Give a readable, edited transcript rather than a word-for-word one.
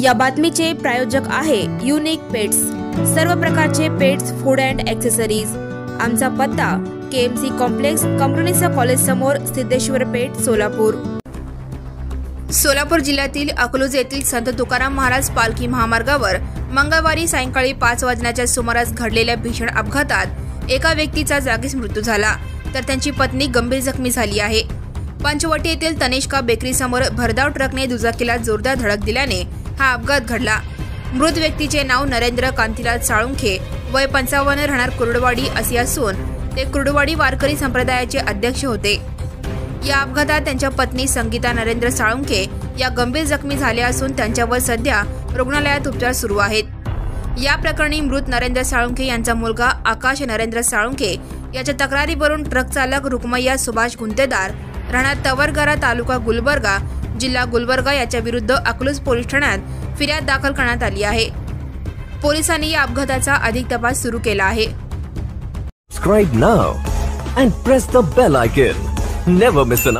या बातमीचे प्रायोजक आहे युनिक पेट्स। सर्व प्रकारचे पेट्स फूड अँड ॲक्सेसरीज। आमचा पत्ता केएमसी कॉम्प्लेक्स, कमरुनिसा कॉलेज समोर, सिद्धेश्वर पेठ, सोलापूर। सोलापूर जिल्ह्यातील अकलूज येथील संत तुकाराम महाराज पालखी महामार्गावर मंगळवारी सायंकाळी 5 वाजण्याच्या सुमारास घडलेल्या भीषण अपघातात एका व्यक्तीचा जागीच मृत्यू झाला, तर त्यांची पत्नी गंभीर जखमी झाली आहे। पंचवटी येथील तनिष्का बेकरी समोर भरधाव ट्रकने दुचाकीला जोरदार धडक दिल्याने हा अपघात घडला। मृत व्यक्तीचे नाव नरेंद्र कांतीलाल साळुंखे, वय 55, राहणार कुर्डवाडी असे असून ते कुर्डवाडी वारकरी संप्रदायाचे अध्यक्ष होते। या अपघातात त्यांच्या पत्नी संगीता नरेंद्र साळुंखे या गंभीर जखमी झाल्या असून त्यांच्यावर सध्या रुग्णालयात उपचार सुरू आहेत। या प्रकरणी मृत नरेंद्र साळुंखे यांचा मुलगा आकाश नरेंद्र साळुंखे याच्या तक्रारीवरून ट्रक चालक रुक्मय्या सुभाष गुंतेदार, राहणार तवरगारा, तालुका गुलबर्गा, जिल्हा गुलबर्गा याच्या विरुद्ध अकलूज पोलीस ठाण्यात फिर्याद दाखल करण्यात आली आहे। पोलिसांनी या अपघाताचा अधिक तपास सुरू केला आहे। Subscribe now and press the bell icon. Never miss an